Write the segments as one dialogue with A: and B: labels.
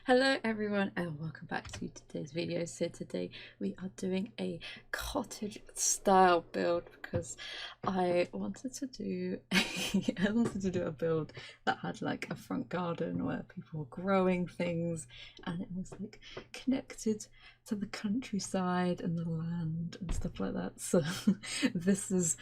A: Hello everyone and welcome back to today's video. So today we are doing a cottage style build because I wanted to do a build that had like a front garden where people were growing things and it was like connected to the countryside and the land and stuff like that. So this is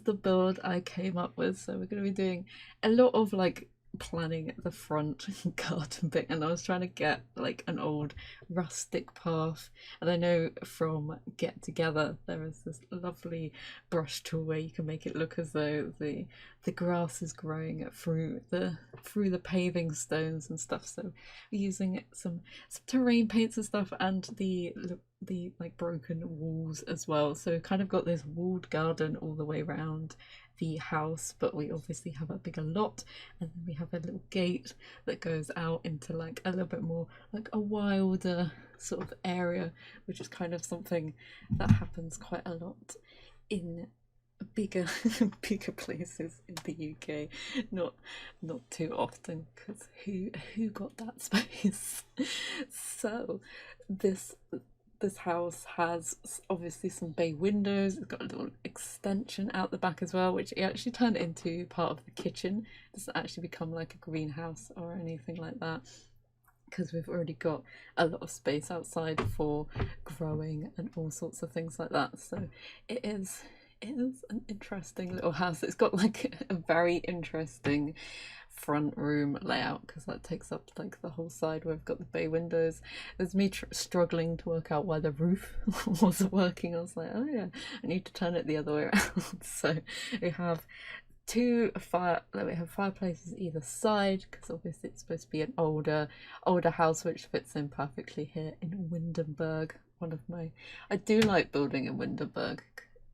A: the build I came up with. So we're going to be doing a lot of like planning the front garden bit, and I was trying to get like an old rustic path, and I know from Get Together there is this lovely brush tool where you can make it look as though the grass is growing through the paving stones and stuff. So we're using some terrain paints and stuff, and the like broken walls as well. So we've kind of got this walled garden all the way around the house, but we obviously have a bigger lot, and then we have a little gate that goes out into like a little bit more like a wilder sort of area, which is kind of something that happens quite a lot in bigger bigger places in the UK. Not too often, because who got that space? So this house has obviously some bay windows. It's got a little extension out the back as well, which it actually turned into part of the kitchen. It doesn't actually become like a greenhouse or anything like that, because we've already got a lot of space outside for growing and all sorts of things like that. So it is an interesting little house. It's got like a very interesting front room layout, because that takes up like the whole side where we've got the bay windows. There's me struggling to work out why the roof wasn't working. I was like, oh yeah, I need to turn it the other way around. So we have fireplaces either side, because obviously it's supposed to be an older house, which fits in perfectly here in Windenburg. I do like building in Windenburg,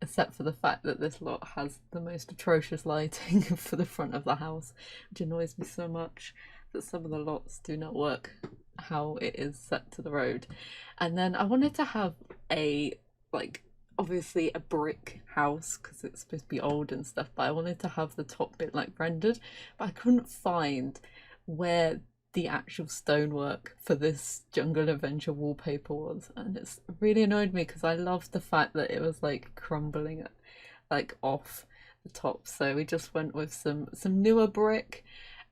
A: except for the fact that this lot has the most atrocious lighting for the front of the house, which annoys me so much that some of the lots do not work how it is set to the road. And then I wanted to have obviously a brick house, because it's supposed to be old and stuff, but I wanted to have the top bit like rendered, but I couldn't find where the actual stonework for this jungle adventure wallpaper was, and it's really annoyed me because I loved the fact that it was like crumbling like off the top. So we just went with some newer brick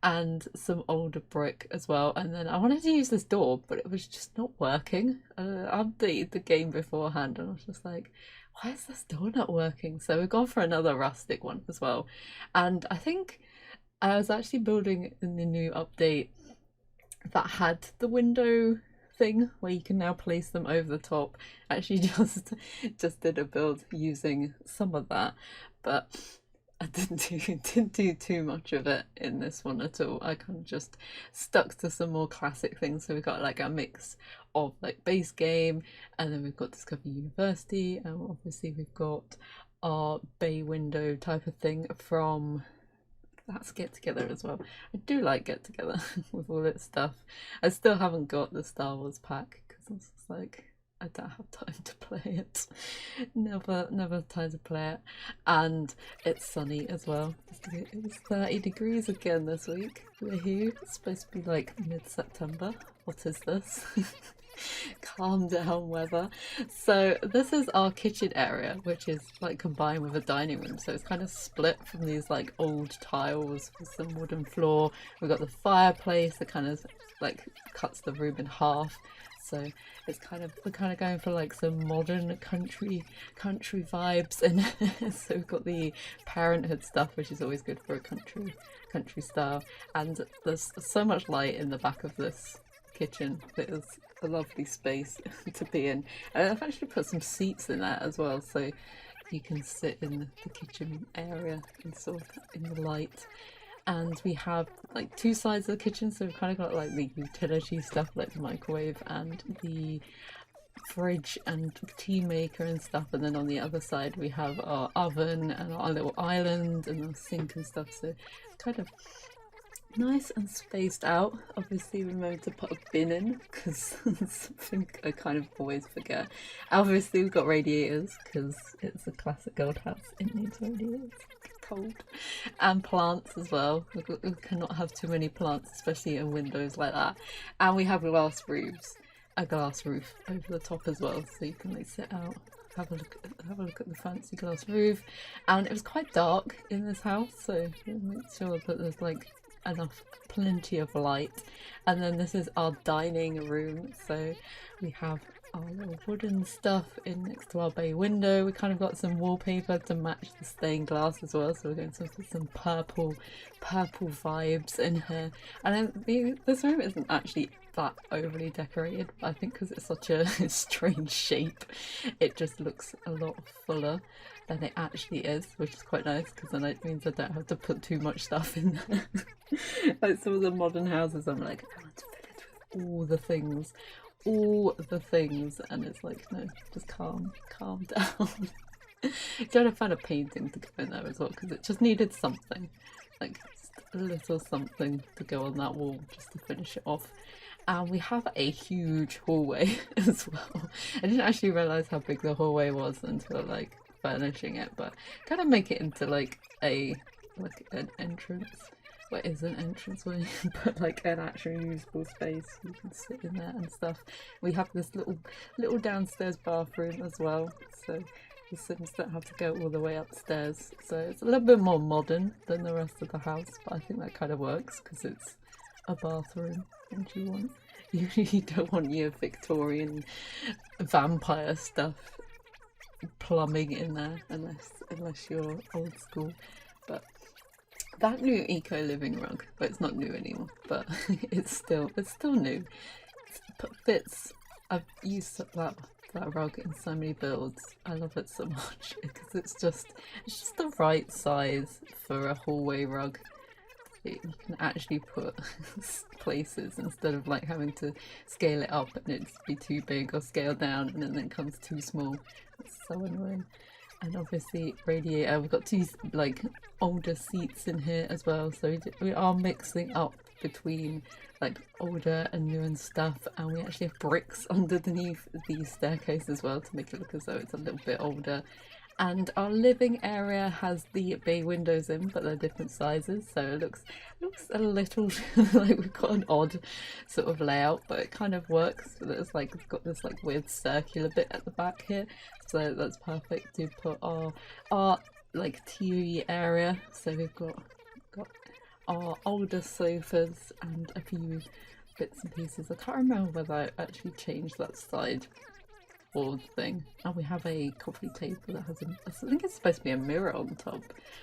A: and some older brick as well. And then I wanted to use this door, but it was just not working. I updated the game beforehand and I was just like, why is this door not working? So we've gone for another rustic one as well. And I think I was actually building in the new update that had the window thing where you can now place them over the top. I actually just did a build using some of that, but I didn't do too much of it in this one at all. I kind of just stuck to some more classic things. So we've got like a mix of like base game, and then we've got Discover University, and obviously we've got our bay window type of thing from that's Get Together as well. I do like Get Together with all its stuff. I still haven't got the Star Wars pack because I'm just like, I don't have time to play it. Never time to play it. And it's sunny as well. It was 30 degrees again this week. Woohoo! It's supposed to be like mid-September. What is this? Calm down weather. So this is our kitchen area, which is like combined with a dining room, so it's kind of split from these like old tiles with some wooden floor. We've got the fireplace that kind of like cuts the room in half, so it's we're kind of going for like some modern country vibes. And so we've got the parenthood stuff, which is always good for a country style. And there's so much light in the back of this kitchen. It is a lovely space to be in. And I've actually put some seats in there as well, so you can sit in the kitchen area and sort of in the light. And we have like two sides of the kitchen, so we've kind of got like the utility stuff like the microwave and the fridge and tea maker and stuff, and then on the other side we have our oven and our little island and our sink and stuff. So it's kind of nice and spaced out. Obviously remember to put a bin in, because something I kind of always forget. Obviously we've got radiators because it's a classic old house, it needs radiators. cold. And plants as well. We cannot have too many plants, especially in windows like that. And we have glass roofs, a glass roof over the top as well, so you can like sit out, have a look at the fancy glass roof. And it was quite dark in this house, so make sure that there's like plenty of light. And then this is our dining room, so we have our little wooden stuff in next to our bay window. We kind of got some wallpaper to match the stained glass as well, so we're going to put some purple vibes in here. And then this room isn't actually that overly decorated, but I think because it's such a strange shape, it just looks a lot fuller than it actually is, which is quite nice, because then it means I don't have to put too much stuff in there. Like some of the modern houses, I'm like, I want to fill it with all the things, and it's like, no, just calm down. Trying to find a painting to go in there as well, because it just needed something, like just a little something to go on that wall just to finish it off. And we have a huge hallway as well. I didn't actually realise how big the hallway was until like furnishing it, but kind of make it into like an entrance. What is an entranceway? But like an actual usable space. You can sit in there and stuff. We have this little downstairs bathroom as well, so the Sims don't have to go all the way upstairs. So it's a little bit more modern than the rest of the house, but I think that kind of works because it's a bathroom. And you don't want your Victorian vampire stuff plumbing in there unless you're old school. But that new eco living rug, but it's not new anymore, but it's still new. It fits. I've used that rug in so many builds. I love it so much because it's just the right size for a hallway rug. You can actually put places instead of like having to scale it up and it be too big, or scale down and then it comes too small. It's so annoying. And obviously radiator, we've got two like older seats in here as well, so we are mixing up between like older and new and stuff, and we actually have bricks underneath the staircase as well to make it look as though it's a little bit older. And our living area has the bay windows in, but they're different sizes, so it looks a little like we've got an odd sort of layout, but it kind of works. It's like we've got this like weird circular bit at the back here, so that's perfect to put our like TV area. So we've got our older sofas and a few bits and pieces. I can't remember whether I actually changed that side board thing. And we have a coffee table that has I think it's supposed to be a mirror on top.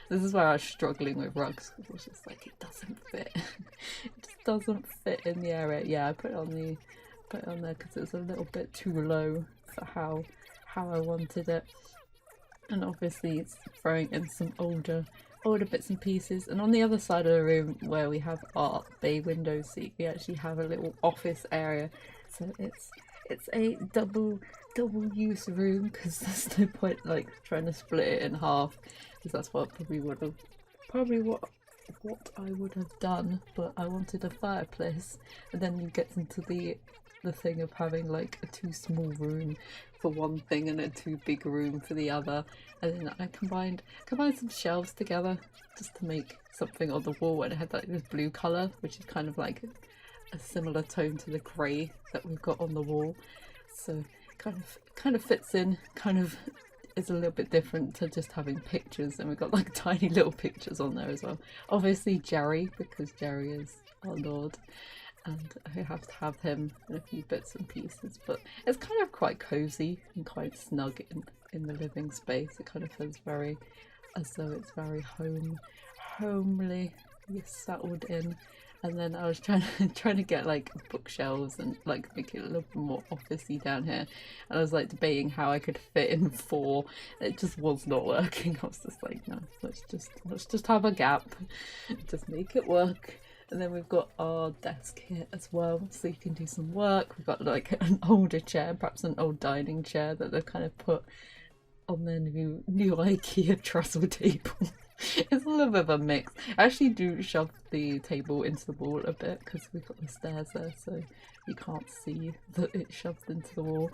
A: This is where I was struggling with rugs, because it's just like it doesn't fit. It just doesn't fit in the area. Yeah, I put it on there because it's a little bit too low for how I wanted it. And obviously it's throwing in some older bits and pieces. And on the other side of the room where we have our bay window seat, we actually have a little office area. So it's a double use room, because there's no point like trying to split it in half, because that's what I would have done. But I wanted a fireplace, and then you get into the thing of having like a too small room for one thing and a too big room for the other, and then I combined some shelves together just to make something on the wall, and it had like this blue colour, which is kind of like a similar tone to the grey that we've got on the wall, so kind of fits in, kind of is a little bit different to just having pictures. And we've got like tiny little pictures on there as well. Obviously Jerry, because Jerry is our lord, and I have to have him in a few bits and pieces, but it's kind of quite cozy and quite snug in the living space. It kind of feels very as though it's very homely. You're settled in. And then I was trying to get like bookshelves and like make it a little bit more officey down here, and I was like debating how I could fit in 4. It just was not working. I was just like, no, let's just have a gap, just make it work. And then we've got our desk here as well, so you can do some work. We've got like an older chair, perhaps an old dining chair that they've kind of put on their new IKEA trestle table. It's a little bit of a mix. I actually do shove the table into the wall a bit because we've got the stairs there, so you can't see that it's shoved into the wall.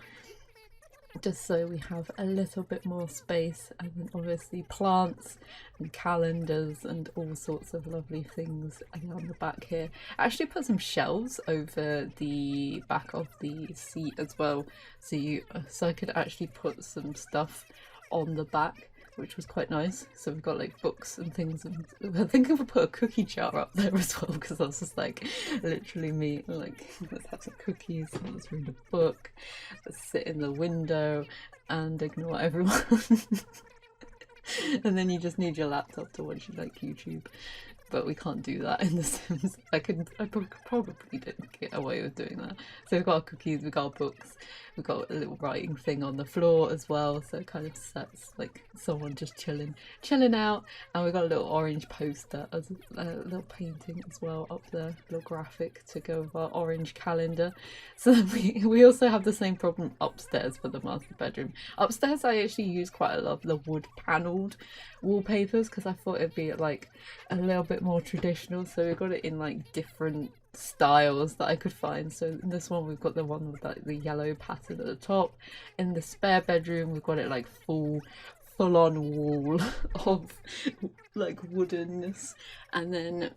A: just so we have a little bit more space, and then obviously plants and calendars and all sorts of lovely things around the back here. I actually put some shelves over the back of the seat as well, so I could actually put some stuff on the back, which was quite nice. So we've got like books and things, and I think I would put a cookie jar up there as well, because I was just like, literally me, like, let's have some cookies, let's read a book, let's sit in the window and ignore everyone. And then you just need your laptop to watch like YouTube. But we can't do that in The Sims. I probably didn't get away with doing that. So we've got our cookies, we've got our books, we've got a little writing thing on the floor as well, so it kind of sets like someone just chilling out. And we've got a little orange poster as a little painting as well up there, a little graphic to go with our orange calendar. So we also have the same problem upstairs for the master bedroom. Upstairs I actually use quite a lot of the wood panelled wallpapers, because I thought it'd be like a little bit more traditional, so we got it in like different styles that I could find. So in this one we've got the one with like the yellow pattern at the top. In the spare bedroom we've got it like full on wall of like woodenness, and then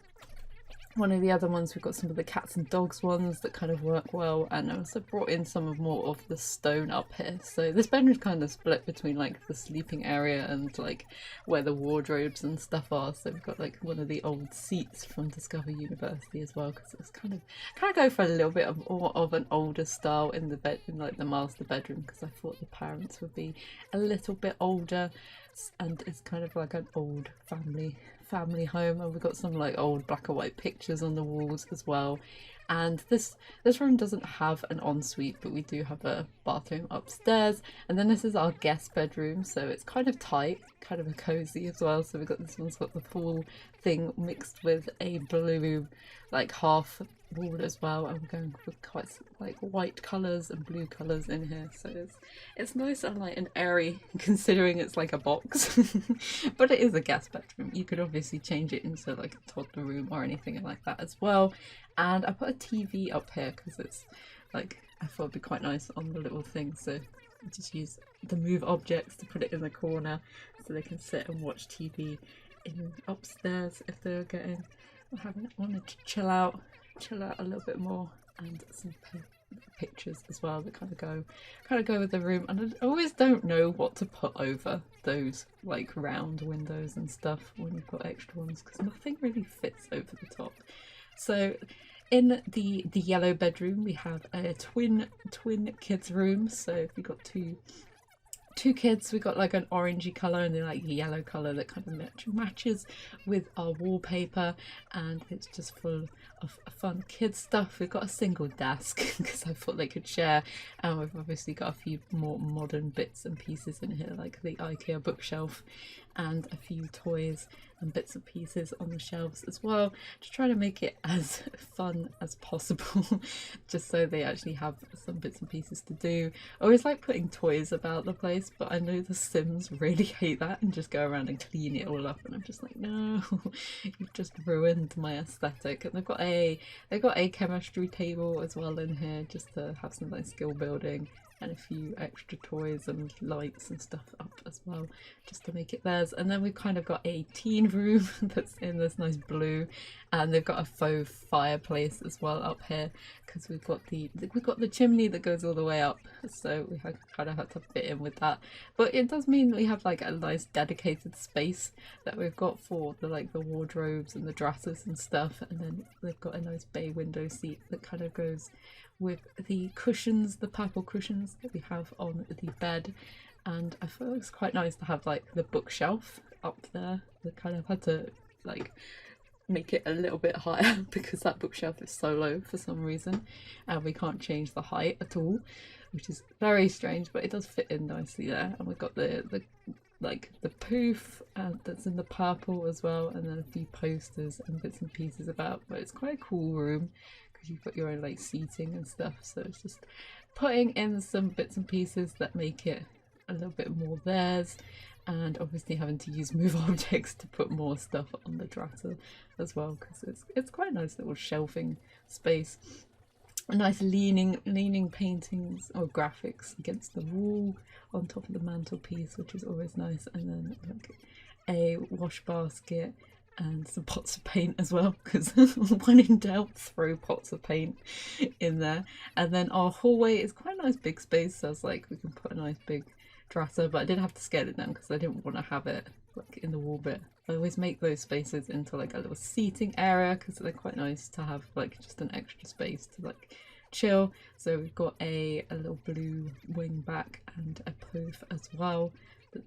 A: one of the other ones we've got some of the cats and dogs ones that kind of work well, and I also brought in some of more of the stone up here. So this bedroom's kind of split between like the sleeping area and like where the wardrobes and stuff are. So we've got like one of the old seats from Discover University as well, because it's kind of go for a little bit of an older style in the bed, in like the master bedroom, because I thought the parents would be a little bit older, and it's kind of like an old family home. And we've got some like old black and white pictures on the walls as well. And this room doesn't have an ensuite, but we do have a bathroom upstairs. And then this is our guest bedroom, so it's kind of tight, kind of a cozy as well. So we've got, this one's got the full thing mixed with a blue like half wall as well, and we're going for quite like white colours and blue colours in here, so it's nice and light and airy considering it's like a box. But it is a guest bedroom. You could obviously change it into like a toddler room or anything like that as well. And I put a TV up here because it's like, I thought it'd be quite nice on the little thing, so I just use the move objects to put it in the corner so they can sit and watch TV in upstairs if they're wanted to chill out a little bit more. And some pictures as well that kind of go with the room. And I always don't know what to put over those like round windows and stuff when you've got extra ones, because nothing really fits over the top. So in the yellow bedroom we have a twin kids room. So if you've got two kids, we got like an orangey colour and then like yellow colour that kind of matches with our wallpaper, and it's just full of fun kids stuff. We've got a single desk because I thought they could share, and we've obviously got a few more modern bits and pieces in here, like the IKEA bookshelf and a few toys and bits and pieces on the shelves as well, to try to make it as fun as possible just so they actually have some bits and pieces to do. I always like putting toys about the place, but I know the Sims really hate that and just go around and clean it all up, and I'm just like, no, you've just ruined my aesthetic. And they've got a chemistry table as well in here, just to have some like skill building, and a few extra toys and lights and stuff up as well, just to make it theirs. And then we've kind of got a teen room that's in this nice blue, and they've got a faux fireplace as well up here, because we've got the chimney that goes all the way up, so we kind of had to fit in with that. But it does mean we have like a nice dedicated space that we've got for the wardrobes and the dressers and stuff. And then they've got a nice bay window seat that kind of goes with the cushions, the purple cushions that we have on the bed. And I thought it was quite nice to have like the bookshelf up there. We kind of had to like make it a little bit higher because that bookshelf is so low for some reason, and we can't change the height at all, which is very strange, but it does fit in nicely there. And we've got the poof that's in the purple as well, and then a few posters and bits and pieces about. But it's quite a cool room because you've got your own like seating and stuff, so it's just putting in some bits and pieces that make it a little bit more theirs, and obviously having to use move objects to put more stuff on the dresser as well, because it's quite a nice little shelving space. nice leaning paintings or graphics against the wall on top of the mantelpiece, which is always nice. And then like a wash basket and some pots of paint as well, because when in doubt, throw pots of paint in there. And then our hallway is quite a nice big space, so I was like, we can put a nice big dresser, but I did have to scale it down because I didn't want to have it like in the wall bit. I always make those spaces into like a little seating area because they're quite nice to have like just an extra space to like chill. So we've got a little blue wing back and a poof as well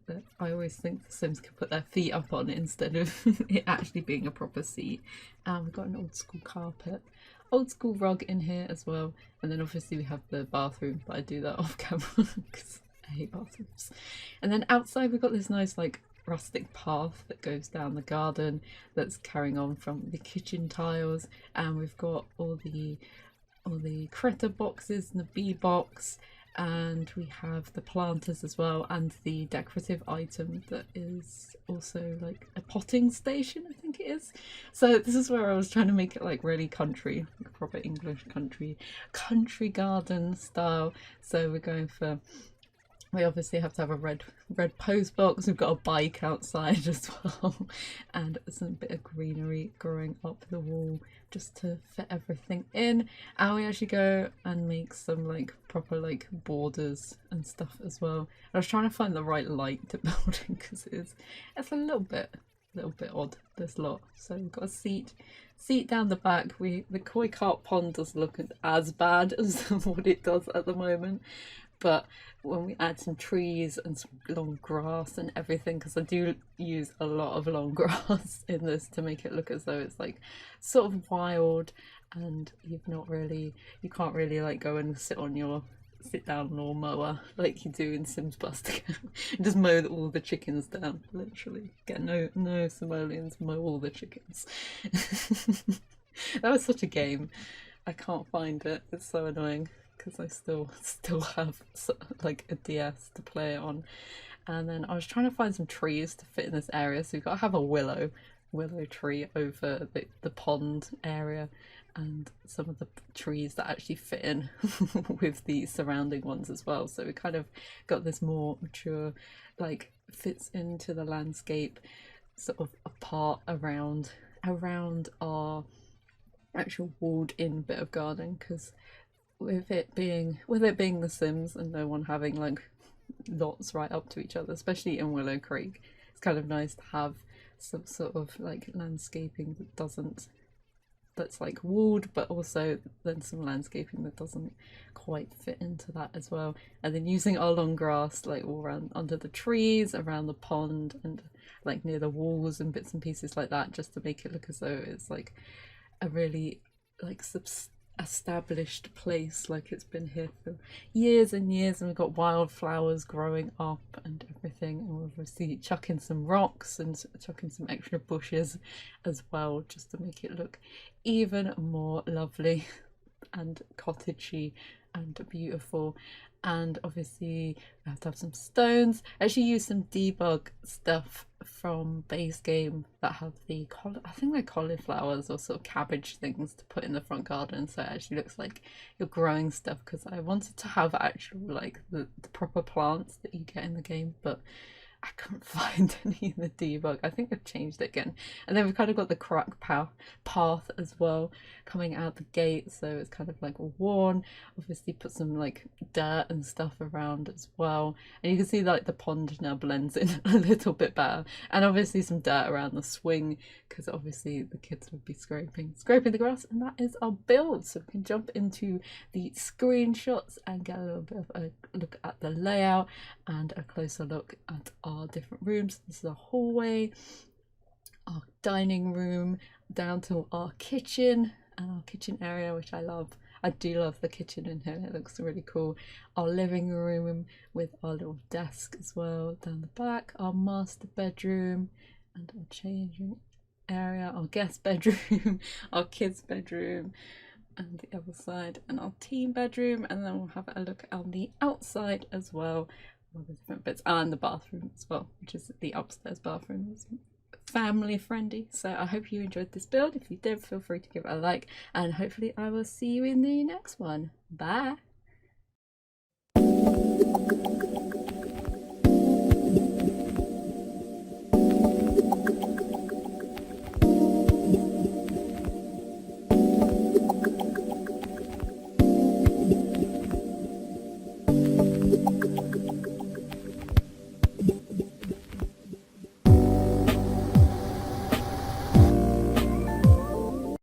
A: that I always think the Sims can put their feet up on instead of it actually being a proper seat. And we've got an old school carpet, old school rug in here as well. And then obviously we have the bathroom, but I do that off camera because I hate bathrooms. And then outside we've got this nice like rustic path that goes down the garden that's carrying on from the kitchen tiles, and we've got all the critter boxes and the bee box, and we have the planters as well, and the decorative item that is also like a potting station, I think it is. So this is where I was trying to make it like really country, like proper English country garden style. So we're going for, we obviously have to have a red post box. We've got a bike outside as well, and some bit of greenery growing up the wall just to fit everything in. And we actually go and make some like proper like borders and stuff as well. I was trying to find the right light to build it because it's a little bit odd, this lot. So we've got a seat down the back. The koi carp pond doesn't look as bad as what it does at the moment, but when we add some trees and some long grass and everything, because I do use a lot of long grass in this to make it look as though it's like sort of wild, and you can't really like go and sit down lawnmower like you do in Sims Buster and just mow all the chickens down, literally. Get no simoleons, mow all the chickens. That was such a game. I can't find it, it's so annoying because I still have like a DS to play it on. And then I was trying to find some trees to fit in this area, so we've got to have a willow tree over the pond area, and some of the trees that actually fit in with the surrounding ones as well. So we kind of got this more mature, like fits into the landscape, sort of a part around our actual walled in bit of garden, because with it being The Sims and no one having like lots right up to each other, especially in Willow Creek, it's kind of nice to have some sort of like landscaping that's like walled, but also then some landscaping that doesn't quite fit into that as well. And then using our long grass like all around under the trees, around the pond, and like near the walls and bits and pieces like that, just to make it look as though it's like a really like established place, like it's been here for years and years, and we've got wildflowers growing up and everything. And we'll obviously chuck in some rocks and chuck in some extra bushes as well, just to make it look even more lovely and cottagey and beautiful. And obviously we have to have some stones. I actually use some debug stuff from base game that have the I think they're cauliflowers or sort of cabbage things to put in the front garden, so it actually looks like you're growing stuff, because I wanted to have actual like the proper plants that you get in the game, but I couldn't find any in the debug. I think they've changed it again. And then we've kind of got the crack path as well coming out the gate, so it's kind of like worn. Obviously put some like dirt and stuff around as well, and you can see like the pond now blends in a little bit better, and obviously some dirt around the swing, because obviously the kids would be scraping the grass. And that is our build, so we can jump into the screenshots and get a little bit of a look at the layout and a closer look at our different rooms. This is our hallway, our dining room, down to our kitchen and our kitchen area, which I love. I do love the kitchen in here, it looks really cool. Our living room with our little desk as well down the back, our master bedroom and our changing area, our guest bedroom, our kids bedroom, and the other side, and our team bedroom. And then we'll have a look on the outside as well, all the different bits, and the bathroom as well, which is the upstairs bathroom. It's family friendly. So I hope you enjoyed this build. If you did, feel free to give it a like, and hopefully I will see you in the next one. Bye.